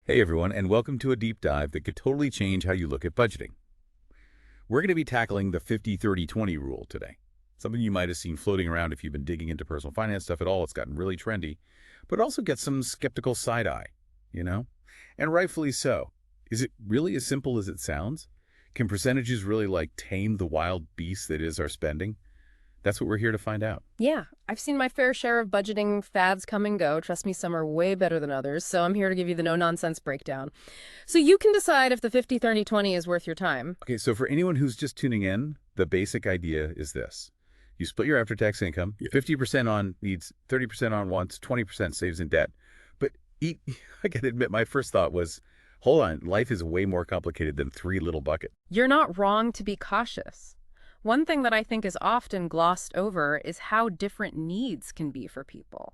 Hey everyone, and welcome to a deep dive that could totally change how you look at budgeting. We're going to be tackling the 50-30-20 rule today. Something you might have seen floating around if you've been digging into personal finance stuff at all. It's gotten really trendy, but also gets some skeptical side eye, you know? And rightfully so. Is it really as simple as it sounds? Can percentages really tame the wild beast that is our spending? That's what we're here to find out. Yeah, I've seen my fair share of budgeting fads come and go. Trust me, some are way better than others, so I'm here to give you the no-nonsense breakdown. So you can decide if the 50-30-20 is worth your time. Okay, so for anyone who's just tuning in, the basic idea is this. You split your after-tax income, 50% on needs, 30% on wants, 20% saves in debt. But I gotta admit, my first thought was, hold on, life is way more complicated than three little buckets. You're not wrong to be cautious. One thing that I think is often glossed over is how different needs can be for people.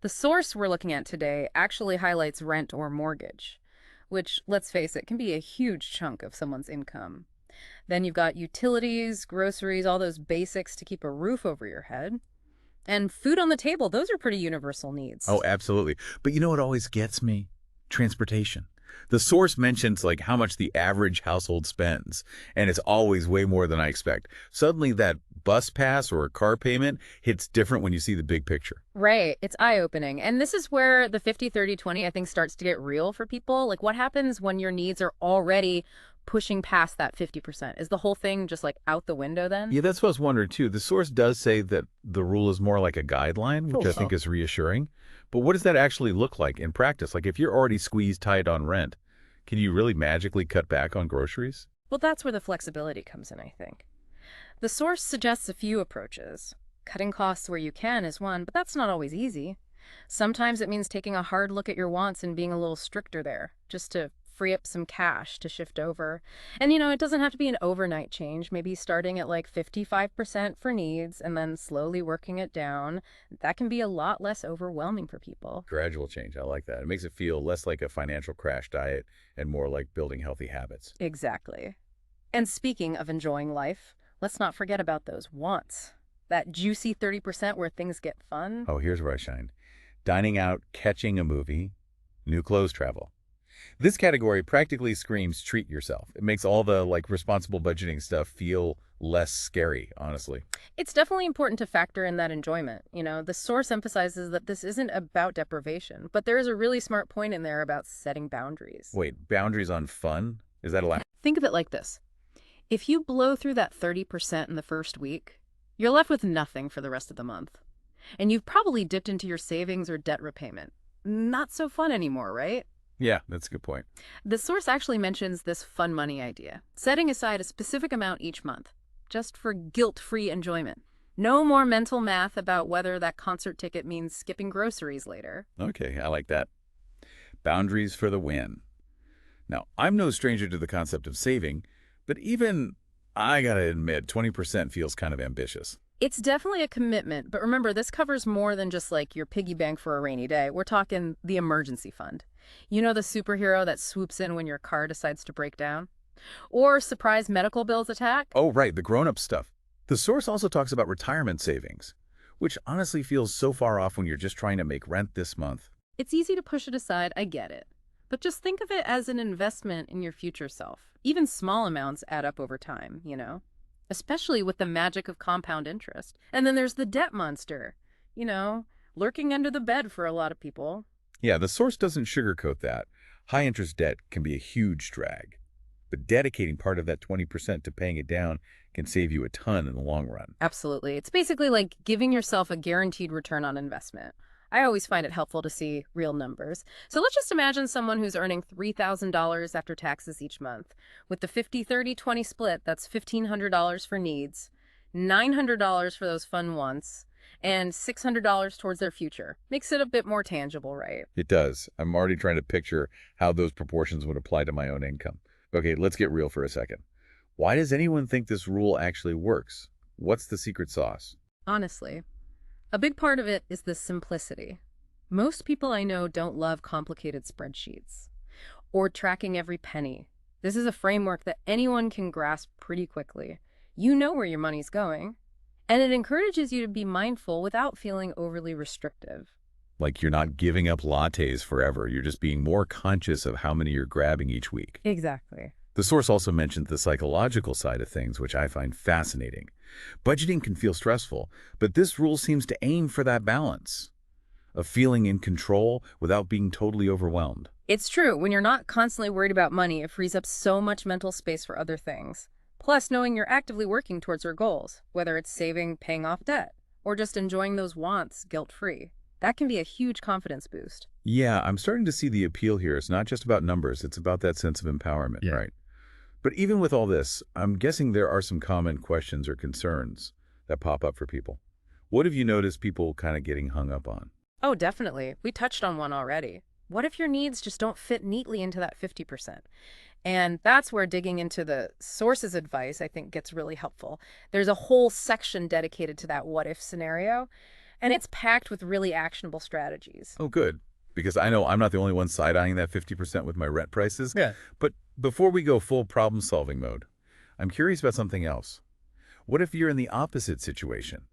The source we're looking at today actually highlights rent or mortgage, which, let's face it, can be a huge chunk of someone's income. Then you've got utilities, groceries, all those basics to keep a roof over your head. And food on the table, those are pretty universal needs. Oh, absolutely. But you know what always gets me? Transportation. The source mentions how much the average household spends, and it's always way more than I expect. Suddenly that bus pass or a car payment hits different when you see the big picture. Right. It's eye-opening. And this is where the 50-30-20, I think, starts to get real for people. Like, what happens when your needs are already pushing past that 50%? Is the whole thing just out the window then? Yeah, that's what I was wondering too. The source does say that the rule is more like a guideline, which I think is reassuring. But what does that actually look like in practice? If you're already squeezed tight on rent, can you really magically cut back on groceries? Well, that's where the flexibility comes in, I think. The source suggests a few approaches. Cutting costs where you can is one, but that's not always easy. Sometimes it means taking a hard look at your wants and being a little stricter there, just to free up some cash to shift over. And it doesn't have to be an overnight change, maybe starting at 55% for needs and then slowly working it down. That can be a lot less overwhelming for people. Gradual change. I like that. It makes it feel less like a financial crash diet and more like building healthy habits. Exactly. And speaking of enjoying life, let's not forget about those wants. That juicy 30% where things get fun. Oh, here's where I shine. Dining out, catching a movie, new clothes travel. This category practically screams treat yourself. It makes all the responsible budgeting stuff feel less scary, honestly. It's definitely important to factor in that enjoyment. The source emphasizes that this isn't about deprivation, but there is a really smart point in there about setting boundaries. Wait, boundaries on fun? Is that allowed? Think of it like this. If you blow through that 30% in the first week, you're left with nothing for the rest of the month. And you've probably dipped into your savings or debt repayment. Not so fun anymore, right? Yeah, that's a good point. The source actually mentions this fun money idea, setting aside a specific amount each month, just for guilt-free enjoyment. No more mental math about whether that concert ticket means skipping groceries later. Okay, I like that. Boundaries for the win. Now, I'm no stranger to the concept of saving, but even I gotta admit, 20% feels kind of ambitious. It's definitely a commitment, but remember, this covers more than just your piggy bank for a rainy day. We're talking the emergency fund. The superhero that swoops in when your car decides to break down? Or surprise medical bills attack? Oh, right, the grown-up stuff. The source also talks about retirement savings, which honestly feels so far off when you're just trying to make rent this month. It's easy to push it aside, I get it. But just think of it as an investment in your future self. Even small amounts add up over time, especially with the magic of compound interest. And then there's the debt monster, lurking under the bed for a lot of people. Yeah, the source doesn't sugarcoat that. High-interest debt can be a huge drag, but dedicating part of that 20% to paying it down can save you a ton in the long run. Absolutely. It's basically like giving yourself a guaranteed return on investment. I always find it helpful to see real numbers. So let's just imagine someone who's earning $3,000 after taxes each month. With the 50-30-20 split, that's $1,500 for needs, $900 for those fun wants, and $600 towards their future. Makes it a bit more tangible, right? It does. I'm already trying to picture how those proportions would apply to my own income. Okay, let's get real for a second. Why does anyone think this rule actually works? What's the secret sauce? Honestly, a big part of it is the simplicity. Most people I know don't love complicated spreadsheets or tracking every penny. This is a framework that anyone can grasp pretty quickly. You know where your money's going, and it encourages you to be mindful without feeling overly restrictive. Like you're not giving up lattes forever. You're just being more conscious of how many you're grabbing each week. Exactly. The source also mentioned the psychological side of things, which I find fascinating. Budgeting can feel stressful, but this rule seems to aim for that balance of feeling in control without being totally overwhelmed. It's true. When you're not constantly worried about money, it frees up so much mental space for other things. Plus, knowing you're actively working towards your goals, whether it's saving, paying off debt, or just enjoying those wants guilt-free, that can be a huge confidence boost. Yeah, I'm starting to see the appeal here. It's not just about numbers, it's about that sense of empowerment, Yeah. right? But even with all this, I'm guessing there are some common questions or concerns that pop up for people. What have you noticed people kind of getting hung up on? Oh, definitely. We touched on one already. What if your needs just don't fit neatly into that 50%? And that's where digging into the source's advice, I think, gets really helpful. There's a whole section dedicated to that what if scenario, and it's packed with really actionable strategies. Oh, good. Because I know I'm not the only one side-eyeing that 50% with my rent prices. Yeah. But before we go full problem-solving mode, I'm curious about something else. What if you're in the opposite situation?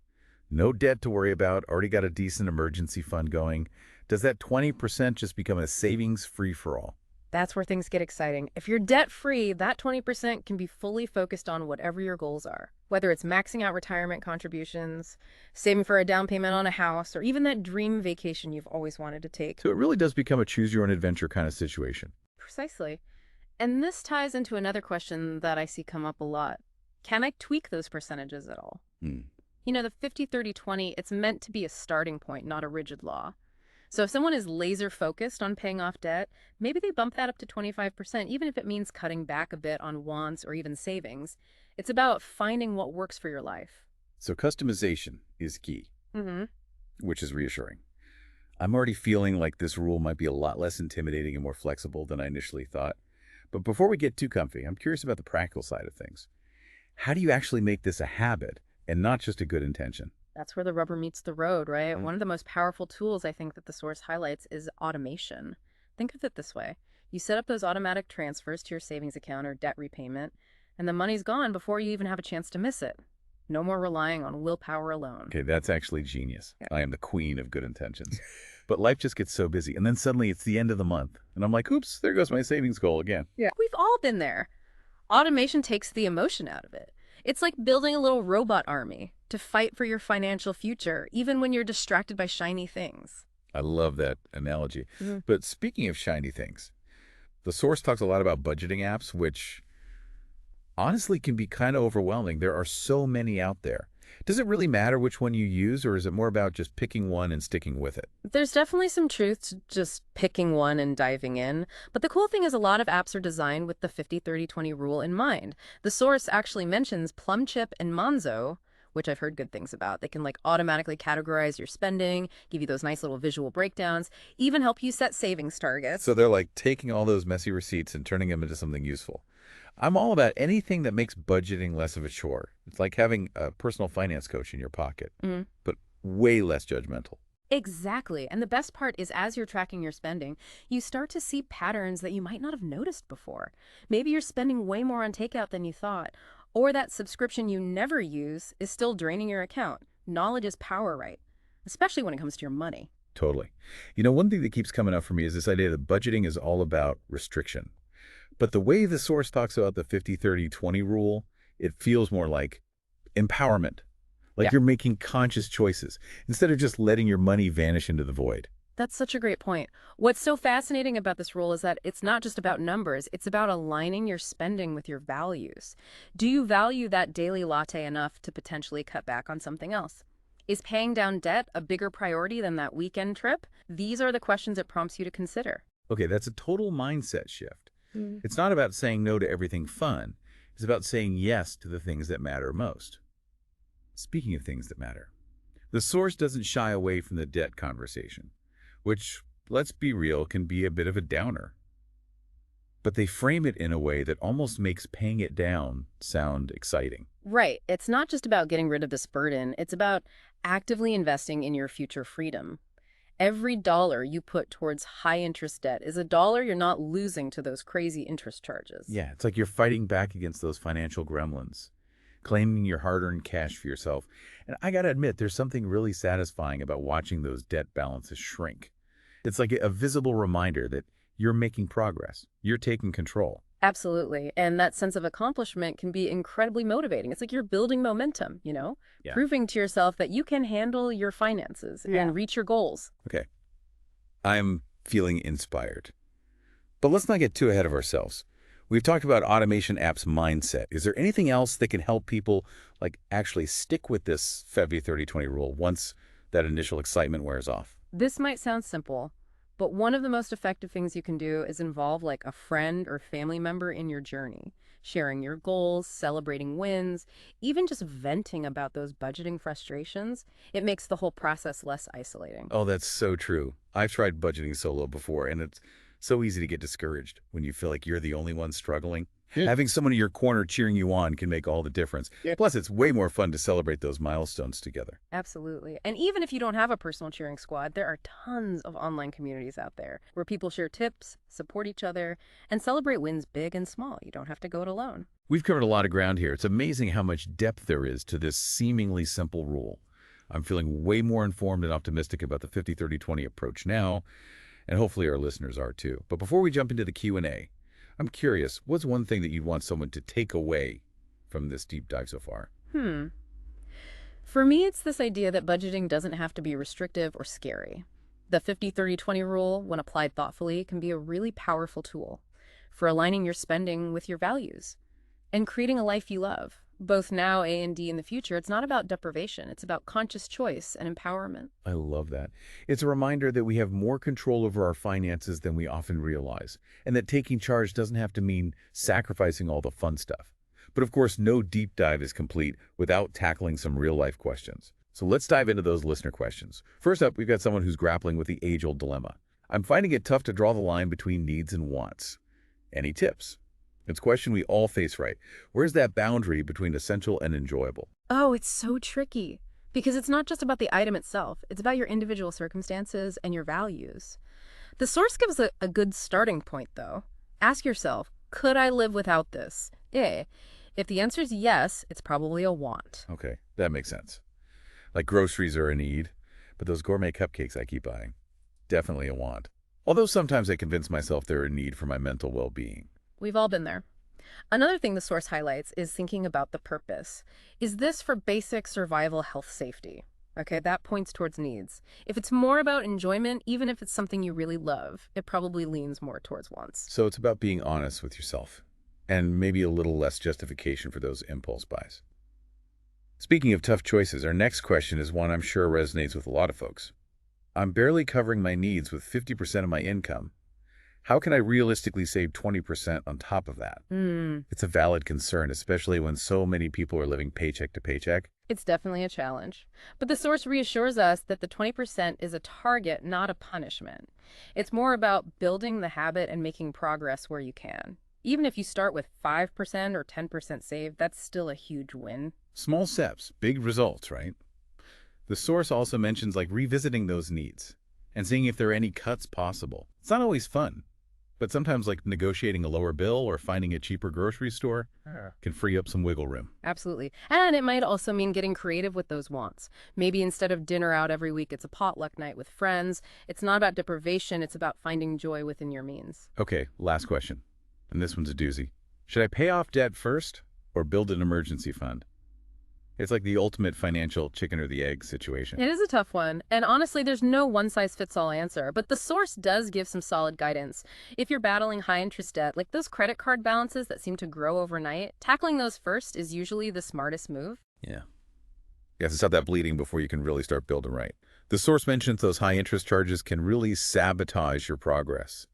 No debt to worry about, already got a decent emergency fund going. Does that 20% just become a savings free-for-all? That's where things get exciting. If you're debt-free, that 20% can be fully focused on whatever your goals are, whether it's maxing out retirement contributions, saving for a down payment on a house, or even that dream vacation you've always wanted to take. So it really does become a choose-your-own-adventure kind of situation. Precisely. And this ties into another question that I see come up a lot. Can I tweak those percentages at all? You know, the 50-30-20, it's meant to be a starting point, not a rigid law. So if someone is laser focused on paying off debt, maybe they bump that up to 25%, even if it means cutting back a bit on wants or even savings. It's about finding what works for your life. So customization is key, Mm-hmm. which is reassuring. I'm already feeling like this rule might be a lot less intimidating and more flexible than I initially thought. But before we get too comfy, I'm curious about the practical side of things. How do you actually make this a habit and not just a good intention? That's where the rubber meets the road, right? Mm. One of the most powerful tools I think that the source highlights is automation. Think of it this way. You set up those automatic transfers to your savings account or debt repayment, and the money's gone before you even have a chance to miss it. No more relying on willpower alone. Okay, that's actually genius. Yeah. I am the queen of good intentions. But life just gets so busy, and then suddenly it's the end of the month, and I'm like, oops, there goes my savings goal again. Yeah. We've all been there. Automation takes the emotion out of it. It's like building a little robot army to fight for your financial future, even when you're distracted by shiny things. I love that analogy. Mhm. But speaking of shiny things, the source talks a lot about budgeting apps, which honestly can be kind of overwhelming. There are so many out there. Does it really matter which one you use, or is it more about just picking one and sticking with it? There's definitely some truth to just picking one and diving in. But the cool thing is a lot of apps are designed with the 50-30-20 rule in mind. The source actually mentions Plumchip and Monzo, which I've heard good things about. They can like automatically categorize your spending, give you those nice little visual breakdowns, even help you set savings targets. So they're like taking all those messy receipts and turning them into something useful. I'm all about anything that makes budgeting less of a chore. It's like having a personal finance coach in your pocket, but way less judgmental. Exactly. And the best part is as you're tracking your spending, you start to see patterns that you might not have noticed before. Maybe you're spending way more on takeout than you thought, or that subscription you never use is still draining your account. Knowledge is power, right? Especially when it comes to your money. Totally. You know, one thing that keeps coming up for me is this idea that budgeting is all about restriction. But the way the source talks about the 50-30-20 rule, it feels more like empowerment. Like Yeah. you're making conscious choices instead of just letting your money vanish into the void. That's such a great point. What's so fascinating about this rule is that it's not just about numbers, it's about aligning your spending with your values. Do you value that daily latte enough to potentially cut back on something else? Is paying down debt a bigger priority than that weekend trip? These are the questions it prompts you to consider. Okay, that's a total mindset shift. It's not about saying no to everything fun. It's about saying yes to the things that matter most. Speaking of things that matter, the source doesn't shy away from the debt conversation, which, let's be real, can be a bit of a downer. But they frame it in a way that almost makes paying it down sound exciting. Right. It's not just about getting rid of this burden. It's about actively investing in your future freedom. Every dollar you put towards high-interest debt is a dollar you're not losing to those crazy interest charges. Yeah, it's like you're fighting back against those financial gremlins. claiming your hard-earned cash for yourself. And I gotta admit, there's something really satisfying about watching those debt balances shrink. It's like a visible reminder that you're making progress. You're taking control. Absolutely. And that sense of accomplishment can be incredibly motivating. It's like you're building momentum, Yeah. proving to yourself that you can handle your finances and reach your goals. Okay. I'm feeling inspired. But let's not get too ahead of ourselves. We've talked about automation apps mindset. Is there anything else that can help people actually stick with this February 30/20 rule once that initial excitement wears off? This might sound simple, but one of the most effective things you can do is involve like a friend or family member in your journey, sharing your goals, celebrating wins, even just venting about those budgeting frustrations. It makes the whole process less isolating. Oh, that's so true. I've tried budgeting solo before, and it's so easy to get discouraged when you feel like you're the only one struggling. Yeah. Having someone in your corner cheering you on can make all the difference. Yeah. Plus, it's way more fun to celebrate those milestones together. Absolutely. And even if you don't have a personal cheering squad, there are tons of online communities out there where people share tips, support each other, and celebrate wins big and small. You don't have to go it alone. We've covered a lot of ground here. It's amazing how much depth there is to this seemingly simple rule. I'm feeling way more informed and optimistic about the 50/30/20 approach now, and hopefully our listeners are too. But before we jump into the Q&A, I'm curious, what's one thing that you'd want someone to take away from this deep dive so far? For me, it's this idea that budgeting doesn't have to be restrictive or scary. The 50/30/20 rule, when applied thoughtfully, can be a really powerful tool for aligning your spending with your values and creating a life you love. Both now and in the future, it's not about deprivation. It's about conscious choice and empowerment. I love that. It's a reminder that we have more control over our finances than we often realize, and that taking charge doesn't have to mean sacrificing all the fun stuff. But of course, no deep dive is complete without tackling some real-life questions. So let's dive into those listener questions. First up, we've got someone who's grappling with the age-old dilemma. I'm finding it tough to draw the line between needs and wants. Any tips? It's a question we all face, right? Where's that boundary between essential and enjoyable? Oh, it's so tricky because it's not just about the item itself. It's about your individual circumstances and your values. The source gives a good starting point, though. Ask yourself, could I live without this? If the answer is yes, it's probably a want. Okay, that makes sense. Like groceries are a need, but those gourmet cupcakes I keep buying, definitely a want. Although sometimes I convince myself they're a need for my mental well-being. We've all been there. Another thing the source highlights is thinking about the purpose. Is this for basic survival, health, safety? Okay, that points towards needs. If it's more about enjoyment, even if it's something you really love, it probably leans more towards wants. So it's about being honest with yourself, and maybe a little less justification for those impulse buys. Speaking of tough choices, our next question is one I'm sure resonates with a lot of folks. I'm barely covering my needs with 50% of my income. How can I realistically save 20% on top of that? It's a valid concern, especially when so many people are living paycheck to paycheck. It's definitely a challenge. But the source reassures us that the 20% is a target, not a punishment. It's more about building the habit and making progress where you can. Even if you start with 5% or 10% saved, that's still a huge win. Small steps, big results, right? The source also mentions revisiting those needs and seeing if there are any cuts possible. It's not always fun, but sometimes negotiating a lower bill or finding a cheaper grocery store can free up some wiggle room. Absolutely. And it might also mean getting creative with those wants. Maybe instead of dinner out every week, it's a potluck night with friends. It's not about deprivation, it's about finding joy within your means. Okay, last question. And this one's a doozy. Should I pay off debt first or build an emergency fund? It's like the ultimate financial chicken or the egg situation. It is a tough one. And honestly, there's no one-size-fits-all answer. But the source does give some solid guidance. If you're battling high-interest debt, like those credit card balances that seem to grow overnight, tackling those first is usually the smartest move. Yeah. You have to stop that bleeding before you can really start building right. The source mentions those high-interest charges can really sabotage your progress,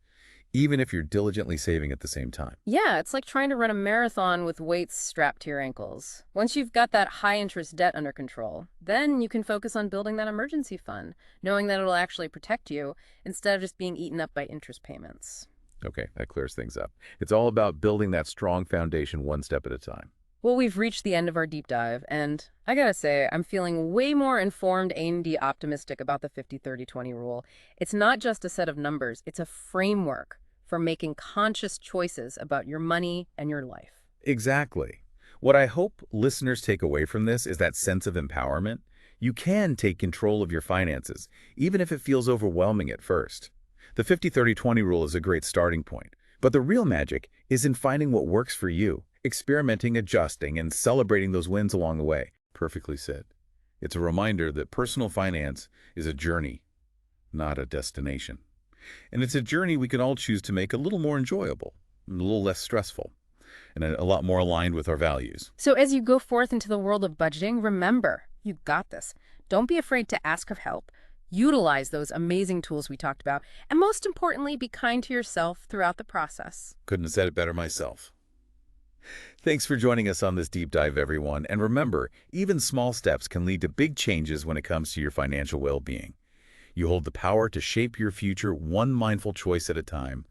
even if you're diligently saving at the same time. Yeah, it's like trying to run a marathon with weights strapped to your ankles. Once you've got that high-interest debt under control, then you can focus on building that emergency fund, knowing that it'll actually protect you instead of just being eaten up by interest payments. Okay, that clears things up. It's all about building that strong foundation one step at a time. Well, we've reached the end of our deep dive, and I gotta say, I'm feeling way more informed and optimistic about the 50/30/20 rule. It's not just a set of numbers, it's a framework for making conscious choices about your money and your life. Exactly. What I hope listeners take away from this is that sense of empowerment. You can take control of your finances, even if it feels overwhelming at first. The 50-30-20 rule is a great starting point, but the real magic is in finding what works for you, experimenting, adjusting, and celebrating those wins along the way. Perfectly said. It's a reminder that personal finance is a journey, not a destination. And it's a journey we can all choose to make a little more enjoyable, a little less stressful, and a lot more aligned with our values. So as you go forth into the world of budgeting, remember, you got this. Don't be afraid to ask of help. Utilize those amazing tools we talked about. And most importantly, be kind to yourself throughout the process. Couldn't have said it better myself. Thanks for joining us on this deep dive, everyone. And remember, even small steps can lead to big changes when it comes to your financial well-being. You hold the power to shape your future one mindful choice at a time.